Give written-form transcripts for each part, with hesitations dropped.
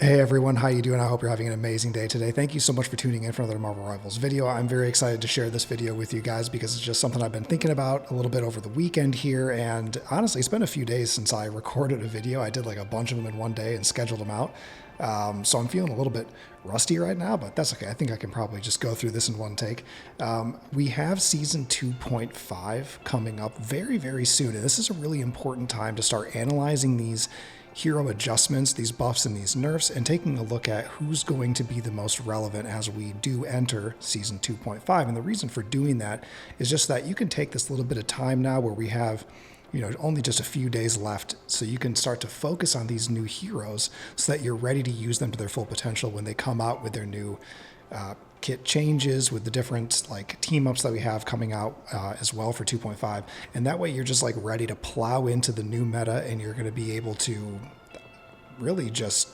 Hey everyone, how you doing? I hope you're having an amazing day today. Thank you so much for tuning in for another Marvel Rivals video. I'm very excited to share this video with you guys because it's just something I've been thinking about a little bit over the weekend here, and honestly, it's been a few days since I recorded a video. I did like a bunch of them in one day and scheduled them out. So I'm feeling a little bit rusty right now, but that's okay. I think I can probably just go through this in one take. We have Season 2.5 coming up very, very soon, and this is a really important time to start analyzing these hero adjustments, these buffs and these nerfs, and taking a look at who's going to be the most relevant as we do enter Season 2.5. And the reason for doing that is just that you can take this little bit of time now where we have only just a few days left, so you can start to focus on these new heroes so that you're ready to use them to their full potential when they come out with their new kit changes, with the different like team ups that we have coming out as well for 2.5. And that way you're just like ready to plow into the new meta, and you're going to be able to really just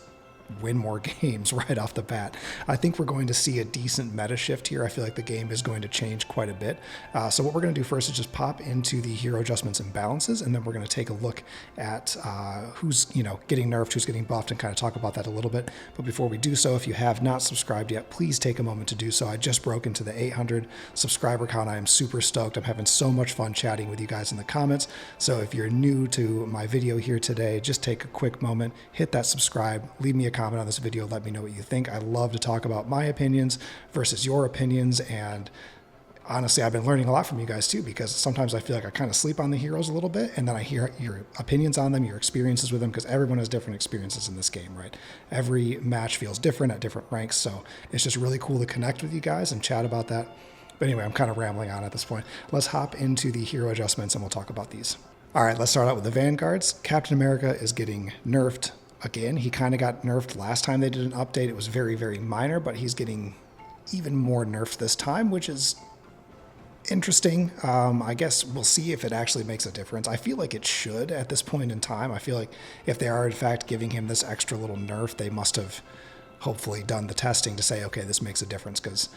win more games right off the bat. I think we're going to see a decent meta shift here. I feel like the game is going to change quite a bit. So what we're going to do first is just pop into the hero adjustments and balances, and then we're going to take a look at who's getting nerfed, who's getting buffed, and kind of talk about that a little bit. But before we do so, if you have not subscribed yet, please take a moment to do so. I just broke into the 800 subscriber count. I am super stoked. I'm having so much fun chatting with you guys in the comments. So if you're new to my video here today, just take a quick moment, hit that subscribe, leave me a comment on this video, let me know what you think. I love to talk about my opinions versus your opinions, and honestly, I've been learning a lot from you guys too, because sometimes I feel like I kind of sleep on the heroes a little bit, and then I hear your opinions on them, your experiences with them, because everyone has different experiences in this game, right? Every match feels different at different ranks, so it's just really cool to connect with you guys and chat about that. But anyway, I'm kind of rambling on at this point. Let's hop into the hero adjustments and we'll talk about these. All right, let's start out with the Vanguards. Captain America is getting nerfed. Again, he kind of got nerfed last time they did an update. It was very, very minor, but he's getting even more nerfed this time, which is interesting. I guess we'll see if it actually makes a difference. I feel like it should at this point in time. I feel like if they are, in fact, giving him this extra little nerf, they must have hopefully done the testing to say, okay, this makes a difference, because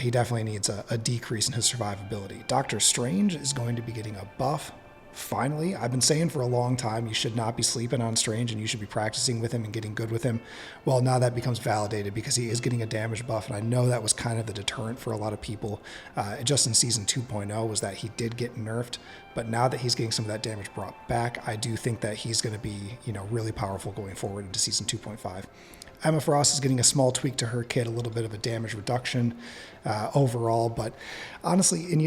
he definitely needs a decrease in his survivability. Doctor Strange is going to be getting a buff. Finally, I've been saying for a long time you should not be sleeping on Strange and you should be practicing with him and getting good with him. Well, now that becomes validated because he is getting a damage buff, and I know that was kind of the deterrent for a lot of people just in Season 2.0 was that he did get nerfed, but now that he's getting some of that damage brought back, I do think that he's going to be really powerful going forward into Season 2.5. Emma Frost is getting a small tweak to her kit, a little bit of a damage reduction overall, but honestly, and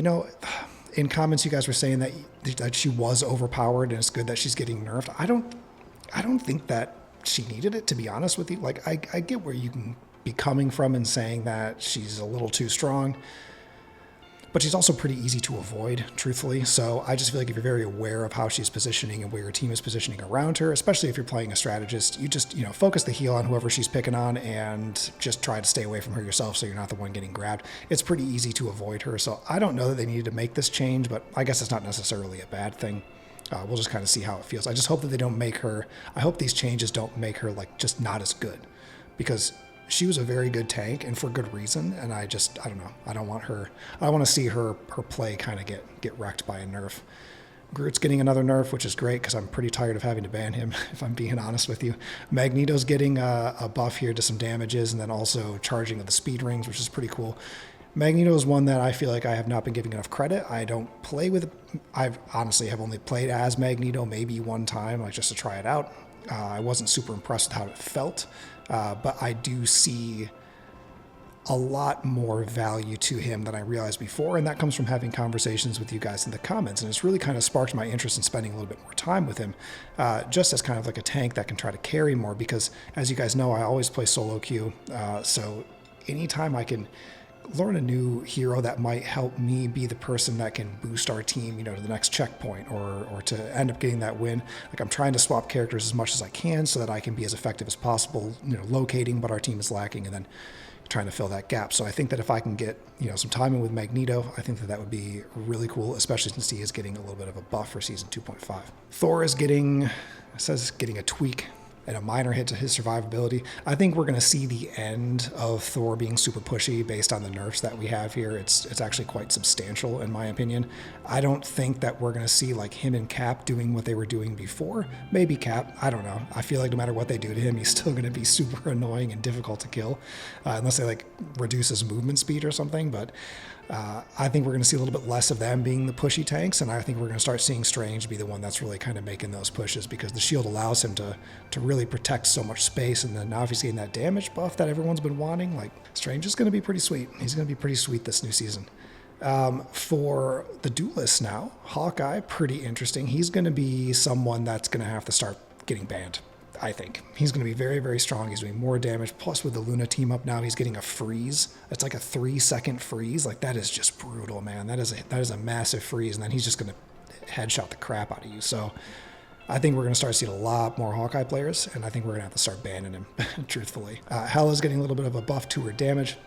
in comments, you guys were saying that she was overpowered and it's good that she's getting nerfed. I don't think that she needed it, to be honest with you. Like, I get where you can be coming from and saying that she's a little too strong, but she's also pretty easy to avoid, truthfully. So I just feel like if you're very aware of how she's positioning and where your team is positioning around her, especially if you're playing a strategist, you just, focus the heal on whoever she's picking on and just try to stay away from her yourself so you're not the one getting grabbed. It's pretty easy to avoid her. So I don't know that they needed to make this change, but I guess it's not necessarily a bad thing. We'll just kind of see how it feels. I just hope that they don't make her, I hope these changes don't make her like just not as good, because she was a very good tank and for good reason. And I don't know. I don't want to see her play kind of get wrecked by a nerf. Groot's getting another nerf, which is great because I'm pretty tired of having to ban him, if I'm being honest with you. Magneto's getting a buff here to some damages, and then also charging of the speed rings, which is pretty cool. Magneto is one that I feel like I have not been giving enough credit. I don't play with, I've honestly have only played as Magneto maybe one time, like just to try it out. I wasn't super impressed with how it felt, but I do see a lot more value to him than I realized before, and that comes from having conversations with you guys in the comments, and it's really kind of sparked my interest in spending a little bit more time with him, just as kind of like a tank that can try to carry more, because as you guys know, I always play solo queue, so anytime I can learn a new hero that might help me be the person that can boost our team, to the next checkpoint or to end up getting that win. Like, I'm trying to swap characters as much as I can so that I can be as effective as possible, locating what our team is lacking and then trying to fill that gap. So I think that if I can get, some time in with Magneto, I think that would be really cool, especially since he is getting a little bit of a buff for Season 2.5. Thor is getting a tweak. and a minor hit to his survivability. I think we're going to see the end of Thor being super pushy based on the nerfs that we have here. It's actually quite substantial in my opinion. I don't think that we're going to see like him and Cap doing what they were doing before. Maybe Cap, I don't know. I feel like no matter what they do to him, he's still going to be super annoying and difficult to kill, unless they like reduce his movement speed or something. But I think we're going to see a little bit less of them being the pushy tanks, and I think we're going to start seeing Strange be the one that's really kind of making those pushes, because the shield allows him to really protect so much space, and then obviously in that damage buff that everyone's been wanting, like Strange is going to be pretty sweet. He's going to be pretty sweet this new season. For the Duelist now, Hawkeye, pretty interesting. He's going to be someone that's going to have to start getting banned. I think he's going to be very, very strong. He's doing more damage. Plus, with the Luna team up now, he's getting a freeze. It's like a 3-second freeze. Like, that is just brutal, man. That is a massive freeze, and then he's just going to headshot the crap out of you. So, I think we're going to start seeing a lot more Hawkeye players, and I think we're going to have to start banning him, truthfully. Hela's getting a little bit of a buff to her damage,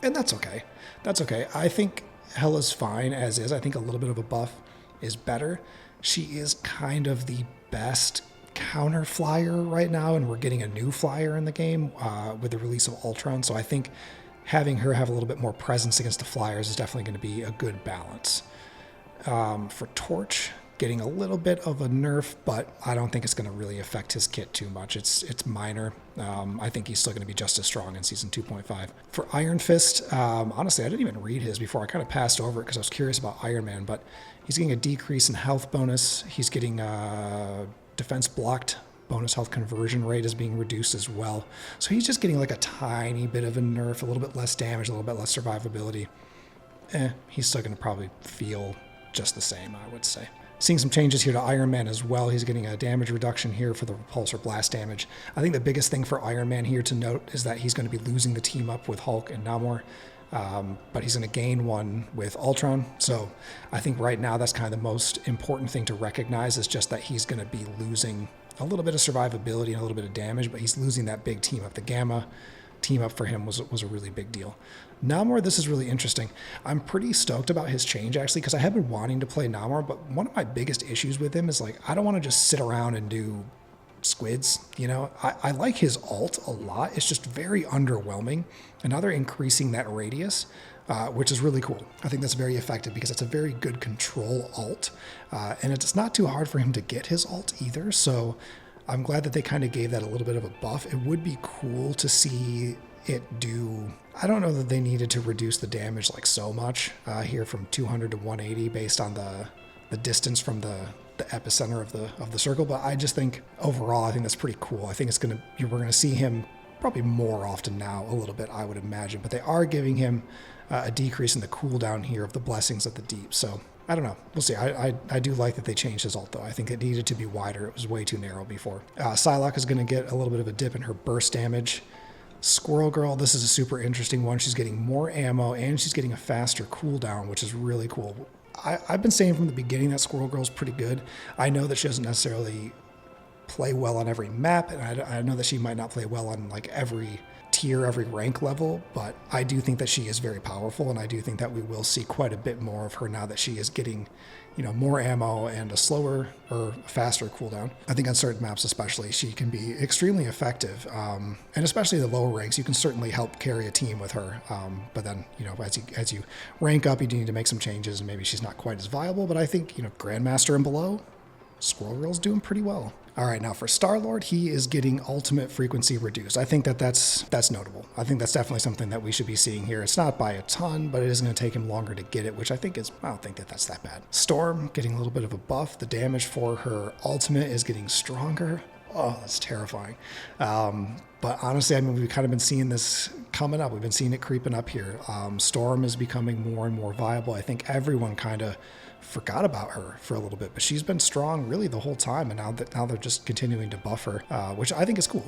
and that's okay. That's okay. I think Hela's fine as is. I think a little bit of a buff is better. She is kind of the best counter flyer right now, and we're getting a new flyer in the game with the release of Ultron, so I think having her have a little bit more presence against the flyers is definitely going to be a good balance. For Torch, getting a little bit of a nerf, but I don't think it's going to really affect his kit too much. It's minor. I think he's still going to be just as strong in Season 2.5. For Iron Fist, honestly, I didn't even read his before. I kind of passed over it because I was curious about Iron Man, but he's getting a decrease in health bonus. He's getting defense blocked bonus health conversion rate is being reduced as well. So he's just getting like a tiny bit of a nerf, a little bit less damage, a little bit less survivability. He's still going to probably feel just the same, I would say. Seeing some changes here to Iron Man as well. He's getting a damage reduction here for the repulsor blast damage. I think the biggest thing for Iron Man here to note is that he's going to be losing the team up with Hulk and Namor. But he's going to gain one with Ultron. So I think right now that's kind of the most important thing to recognize, is just that he's going to be losing a little bit of survivability and a little bit of damage, but he's losing that big team up. The Gamma team up for him was a really big deal. Namor, this is really interesting. I'm pretty stoked about his change, actually, because I have been wanting to play Namor, but one of my biggest issues with him is, like, I don't want to just sit around and do squids, you know. I like his ult a lot. It's just very underwhelming, and now they're increasing that radius, which is really cool. I think that's very effective because it's a very good control ult, and it's not too hard for him to get his ult either, so I'm glad that they kind of gave that a little bit of a buff. It would be cool to see it do, I don't know that they needed to reduce the damage like so much here from 200 to 180 based on the distance from the epicenter of the circle, but I just think overall I think that's pretty cool. I think we're gonna see him probably more often now, a little bit, I would imagine, but they are giving him a decrease in the cooldown here of the Blessings of the Deep, so I don't know. We'll see. I do like that they changed his ult, though. I think it needed to be wider. It was way too narrow before. Psylocke is going to get a little bit of a dip in her burst damage. Squirrel Girl, this is a super interesting one. She's getting more ammo, and she's getting a faster cooldown, which is really cool. I've been saying from the beginning that Squirrel Girl's pretty good. I know that she doesn't necessarily play well on every map, and I know that she might not play well on like every tier, every rank level, but I do think that she is very powerful, and I do think that we will see quite a bit more of her now that she is getting, you know, more ammo and a slower or faster cooldown. I think on certain maps especially, she can be extremely effective, and especially the lower ranks, you can certainly help carry a team with her, but then, you know, as you rank up, you do need to make some changes, and maybe she's not quite as viable, but I think, you know, Grandmaster and below, Squirrel Girl's doing pretty well. All right, now for Star-Lord, he is getting ultimate frequency reduced. I think that's notable. I think that's definitely something that we should be seeing here. It's not by a ton, but it is going to take him longer to get it, which I don't think that's that bad. Storm getting a little bit of a buff. The damage for her ultimate is getting stronger. Oh, that's terrifying. But honestly, I mean, we've kind of been seeing this coming up. We've been seeing it creeping up here. Storm is becoming more and more viable. I think everyone kind of forgot about her for a little bit, but she's been strong really the whole time, and now they're just continuing to buff her, which I think is cool.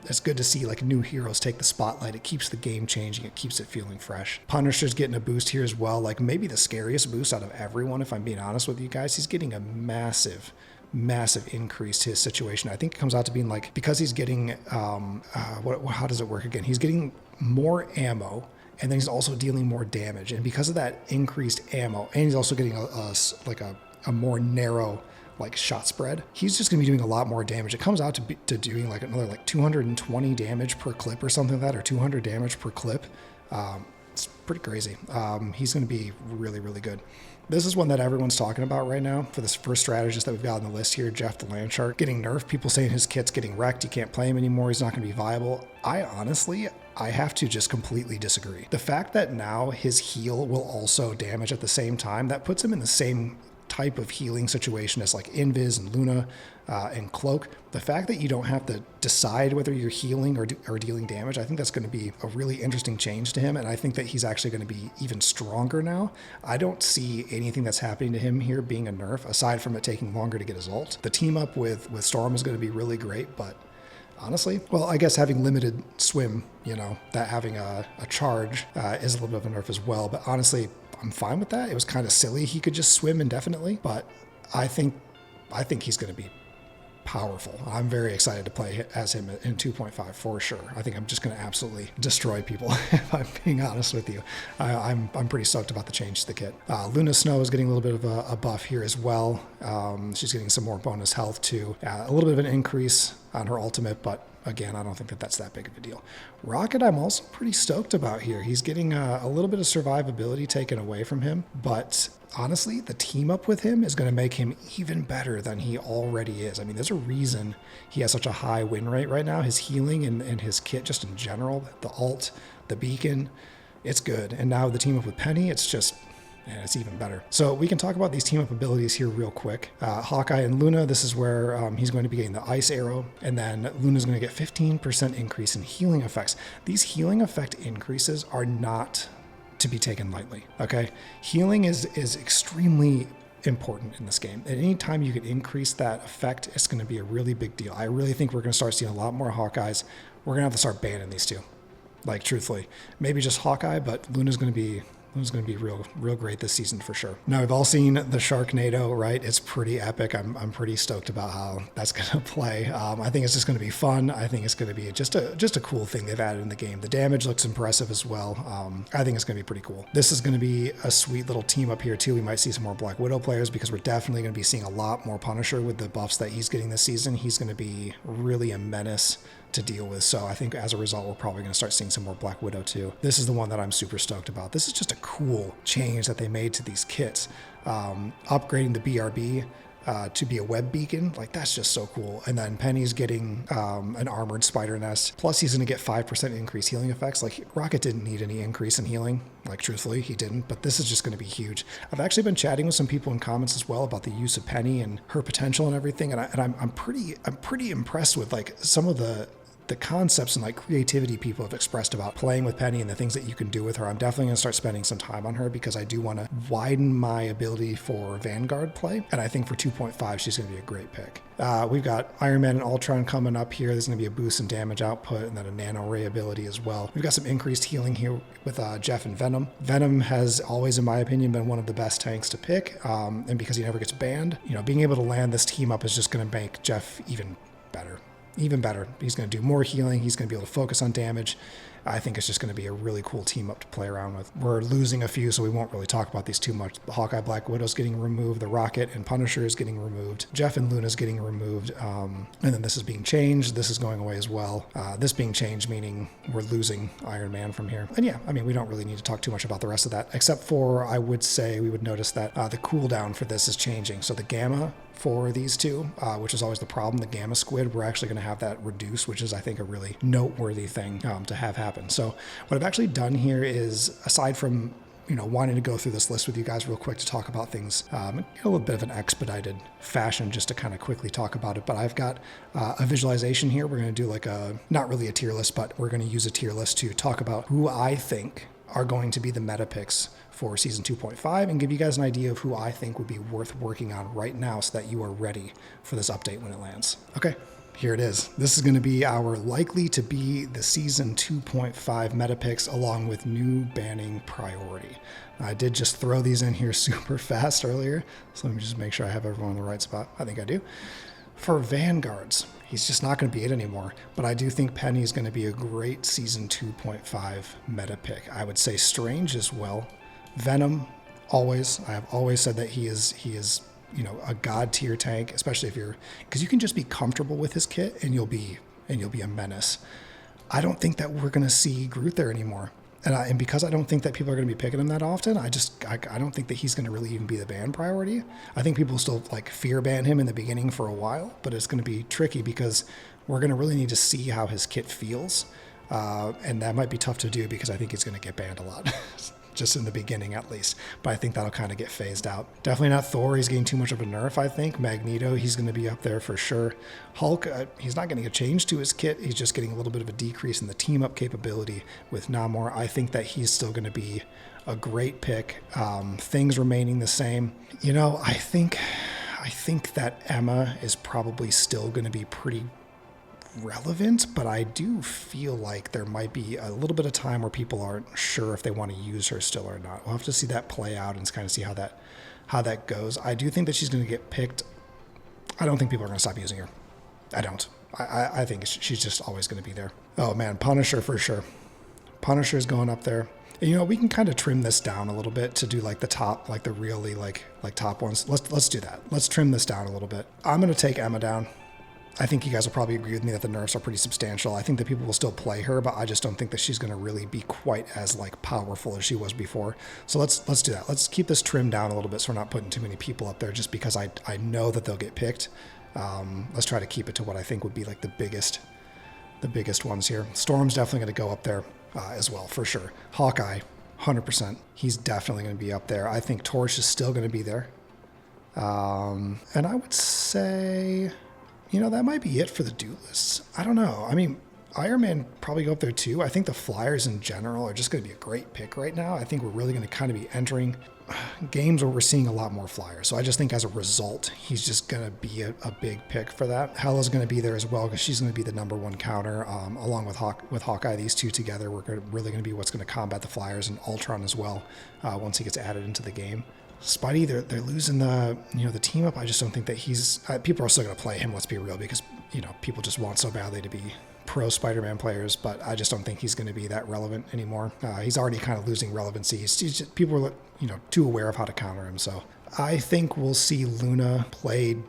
It's good to see like new heroes take the spotlight. It keeps the game changing. It keeps it feeling fresh. Punisher's getting a boost here as well, like maybe the scariest boost out of everyone, if I'm being honest with you guys. He's getting a massive increase to his situation. I think it comes out to being like, because he's getting how does it work again? He's getting more ammo, and then he's also dealing more damage. And because of that increased ammo, and he's also getting a more narrow like shot spread, he's just going to be doing a lot more damage. It comes out to doing like another like 220 damage per clip or something like that, or 200 damage per clip. It's pretty crazy. He's going to be really, really good. This is one that everyone's talking about right now for this first strategist that we've got on the list here, Jeff the Landshark, getting nerfed. People saying his kit's getting wrecked. You can't play him anymore. He's not going to be viable. I have to just completely disagree. The fact that now his heal will also damage at the same time, that puts him in the same type of healing situation as like Invis and Luna and Cloak. The fact that you don't have to decide whether you're healing or dealing damage, I think that's going to be a really interesting change to him, and I think that he's actually going to be even stronger now. I don't see anything that's happening to him here being a nerf, aside from it taking longer to get his ult. The team up with Storm is going to be really great, but honestly, well, I guess having limited swim, that having a charge is a little bit of a nerf as well, but honestly, I'm fine with that. It was kind of silly he could just swim indefinitely, but I think he's going to be powerful. I'm very excited to play as him in 2.5 for sure. I think I'm just going to absolutely destroy people if I'm being honest with you. I'm pretty stoked about the change to the kit. Luna Snow is getting a little bit of a buff here as well. She's getting some more bonus health too. A little bit of an increase on her ultimate, but again, I don't think that's that big of a deal. Rocket, I'm also pretty stoked about here. He's getting a little bit of survivability taken away from him, but honestly, the team up with him is going to make him even better than he already is. I mean, there's a reason he has such a high win rate right now. His healing and his kit just in general, the ult, the beacon, it's good. And now the team up with Penny, it's just... and it's even better. So we can talk about these team up abilities here real quick. Hawkeye and Luna, this is where he's going to be getting the ice arrow, and then Luna's going to get 15% increase in healing effects. These healing effect increases are not to be taken lightly, okay? Healing is extremely important in this game. At any time you can increase that effect, it's going to be a really big deal. I really think we're going to start seeing a lot more Hawkeyes. We're going to have to start banning these two. Like, truthfully. Maybe just Hawkeye, but Luna's going to be real great this season for sure. Now, we've all seen the Sharknado, right? It's pretty epic. I'm pretty stoked about how that's going to play. I think it's just going to be fun. I think it's going to be just a cool thing they've added in the game. The damage looks impressive as well. I think it's going to be pretty cool. This is going to be a sweet little team up here too. We might see some more Black Widow players because we're definitely going to be seeing a lot more Punisher with the buffs that he's getting this season. He's going to be really a menace to deal with. So I think as a result, we're probably going to start seeing some more Black Widow too. This is the one that I'm super stoked about. This is just a cool change that they made to these kits. Upgrading the BRB to be a web beacon, like that's just so cool. And then Penny's getting an armored spider nest. Plus he's going to get 5% increase healing effects. Like Rocket didn't need any increase in healing. Like truthfully, he didn't, but this is just going to be huge. I've actually been chatting with some people in comments as well about the use of Penny and her potential and everything. And I'm pretty impressed with like some of the concepts and like creativity people have expressed about playing with Penny and the things that you can do with her. I'm definitely going to start spending some time on her because I do want to widen my ability for Vanguard play. And I think for 2.5, she's going to be a great pick. We've got Iron Man and Ultron coming up here. There's going to be a boost in damage output and then a nano ray ability as well. We've got some increased healing here with Jeff and Venom. Venom has always, in my opinion, been one of the best tanks to pick. And because he never gets banned, being able to land this team up is just going to make Jeff even better. Even better. He's going to do more healing. He's going to be able to focus on damage. I think it's just going to be a really cool team up to play around with. We're losing a few, so we won't really talk about these too much. The Hawkeye Black Widow's getting removed. The Rocket and Punisher is getting removed. Jeff and Luna's getting removed. And then this is being changed. This is going away as well. This being changed, meaning we're losing Iron Man from here. And yeah, I mean, we don't really need to talk too much about the rest of that, except for I would say we would notice that the cooldown for this is changing. So the gamma for these two, which is always the problem, the gamma squid, we're actually going to have that reduce, which is, I think, a really noteworthy thing to have happen. So what I've actually done here is, aside from wanting to go through this list with you guys real quick to talk about things in a little bit of an expedited fashion, just to kind of quickly talk about it. But I've got a visualization here. We're going to do like not really a tier list, but we're going to use a tier list to talk about who I think are going to be the meta picks for season 2.5 and give you guys an idea of who I think would be worth working on right now so that you are ready for this update when it lands. Okay. Here it is. This is going to be our likely to be the season 2.5 meta picks along with new banning priority. I did just throw these in here super fast earlier, so let me just make sure I have everyone in the right spot. I think I do. For Vanguards, he's just not going to be it anymore, but I do think Penny is going to be a great season 2.5 meta pick. I would say Strange as well. Venom, always. I have always said that he is a god tier tank, especially if you're, because you can just be comfortable with his kit and you'll be a menace. I don't think that we're going to see Groot there anymore. And because I don't think that people are going to be picking him that often, I don't think that he's going to really even be the ban priority. I think people still like fear ban him in the beginning for a while, but it's going to be tricky because we're going to really need to see how his kit feels. And that might be tough to do because I think he's going to get banned a lot. Just in the beginning at least, but I think that'll kind of get phased out. Definitely not Thor, he's getting too much of a nerf, I think. Magneto, he's going to be up there for sure. Hulk, he's not getting a change to his kit, he's just getting a little bit of a decrease in the team up capability with Namor. I think that he's still going to be a great pick. Things remaining the same. I think that Emma is probably still going to be pretty relevant, but I do feel like there might be a little bit of time where people aren't sure if they want to use her still or not. We'll have to see that play out and kind of see how that goes. I do think that she's going to get picked. I don't think people are going to stop using her. I don't. I think she's just always going to be there. Oh man, Punisher for sure. Punisher is going up there. And, we can kind of trim this down a little bit to do like the top, like the really like top ones. Let's do that. Let's trim this down a little bit. I'm going to take Emma down. I think you guys will probably agree with me that the nerfs are pretty substantial. I think that people will still play her, but I just don't think that she's going to really be quite as like powerful as she was before. So let's do that. Let's keep this trimmed down a little bit so we're not putting too many people up there just because I know that they'll get picked. Let's try to keep it to what I think would be like the biggest ones here. Storm's definitely going to go up there as well, for sure. Hawkeye, 100%. He's definitely going to be up there. I think Torch is still going to be there. And I would say... that might be it for the Duelists. I don't know. I mean, Iron Man probably go up there too. I think the Flyers in general are just going to be a great pick right now. I think we're really going to kind of be entering games where we're seeing a lot more Flyers. So I just think as a result, he's just going to be a big pick for that. Hela's going to be there as well because she's going to be the number one counter along with Hawkeye. These two together, really going to be what's going to combat the Flyers, and Ultron as well once he gets added into the game. Spidey, they're losing the team up. I just don't think that he's... people are still going to play him, let's be real, because, people just want so badly to be pro Spider-Man players, but I just don't think he's going to be that relevant anymore. He's already kind of losing relevancy. People are, too aware of how to counter him, so I think we'll see Luna played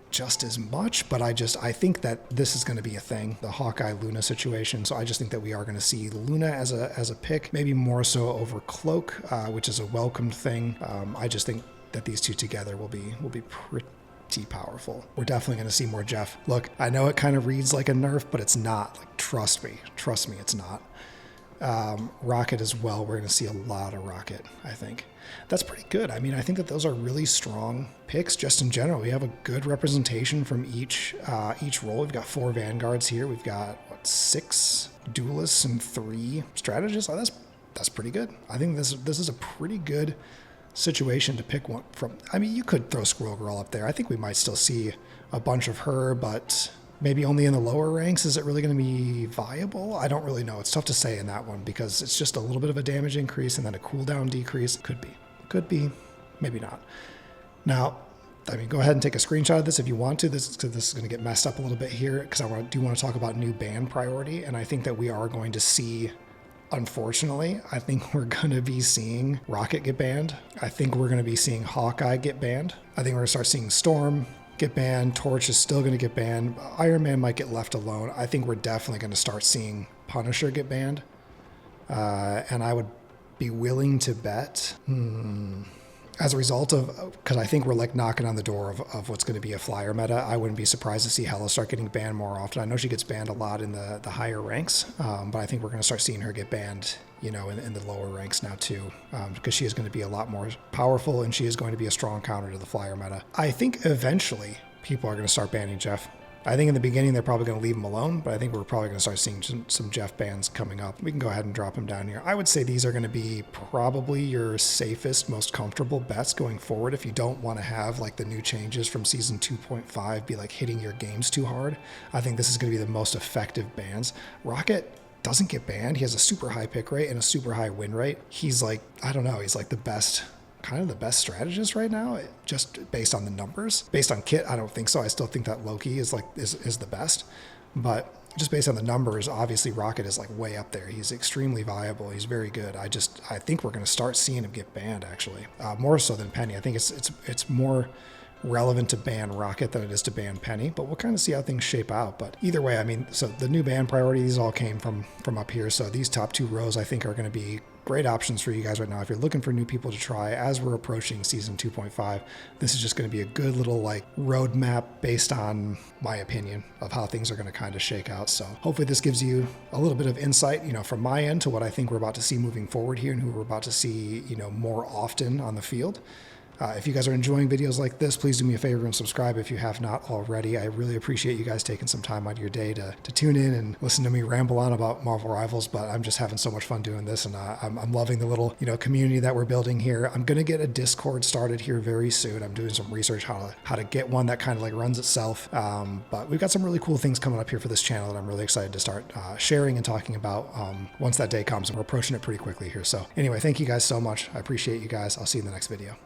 just as much, but I think that this is going to be a thing, the Hawkeye-Luna situation. So I just think that we are going to see Luna as a pick, maybe more so over Cloak, which is a welcomed thing. I just think that these two together will be pretty powerful. We're definitely going to see more Jeff. Look, I know it kind of reads like a nerf, but it's not. Like, trust me, it's not. Rocket as well. We're going to see a lot of Rocket, I think. That's pretty good. I mean, I think that those are really strong picks just in general. We have a good representation from each role. We've got 4 Vanguards here. We've got, 6 Duelists and 3 Strategists. Oh, that's pretty good. I think this is a pretty good situation to pick one from. I mean, you could throw Squirrel Girl up there. I think we might still see a bunch of her, but maybe only in the lower ranks. Is it really going to be viable? I don't really know. It's tough to say in that one because it's just a little bit of a damage increase and then a cooldown decrease. Could be, maybe not. Now, I mean, go ahead and take a screenshot of this if you want to. This is going to get messed up a little bit here because I do want to talk about new ban priority, and I think that we are going to see, unfortunately, I think we're going to be seeing Rocket get banned. I think we're going to be seeing Hawkeye get banned. I think we're going to start seeing Storm get banned. Torch is still going to get banned. Iron Man might get left alone. I think we're definitely going to start seeing Punisher get banned. And I would be willing to bet as a result of, because I think we're like knocking on the door of what's going to be a flyer meta. I wouldn't be surprised to see Hela start getting banned more often. I know she gets banned a lot in the higher ranks, but I think we're going to start seeing her get banned, in the lower ranks now too, because she is going to be a lot more powerful and she is going to be a strong counter to the flyer meta. I think eventually people are going to start banning Jeff. I think in the beginning they're probably going to leave him alone, but I think we're probably going to start seeing some Jeff bans coming up. We can go ahead and drop him down here. I would say these are going to be probably your safest, most comfortable bets going forward if you don't want to have like the new changes from season 2.5 be like hitting your games too hard. I think this is going to be the most effective bans. Rocket doesn't get banned. He has a super high pick rate and a super high win rate. He's like, I don't know, he's like the best strategist right now, just based on the numbers. Based on kit, I don't think so. I still think that Loki is the best, but just based on the numbers, obviously Rocket is like way up there. He's extremely viable. He's very good. I think we're going to start seeing him get banned actually, more so than Penny. I think it's more relevant to ban Rocket than it is to ban Penny, but we'll kind of see how things shape out. But either way, I mean, so the new ban priorities all came from up here. So these top 2 rows I think are going to be great options for you guys right now. If you're looking for new people to try as we're approaching season 2.5, this is just going to be a good little like roadmap based on my opinion of how things are going to kind of shake out. So hopefully this gives you a little bit of insight, from my end to what I think we're about to see moving forward here and who we're about to see, more often on the field. If you guys are enjoying videos like this, please do me a favor and subscribe if you have not already. I really appreciate you guys taking some time out of your day to tune in and listen to me ramble on about Marvel Rivals, but I'm just having so much fun doing this, and I'm loving the little community that we're building here. I'm going to get a Discord started here very soon. I'm doing some research how to get one that kind of like runs itself, but we've got some really cool things coming up here for this channel that I'm really excited to start sharing and talking about once that day comes, and we're approaching it pretty quickly here. So anyway, thank you guys so much. I appreciate you guys. I'll see you in the next video.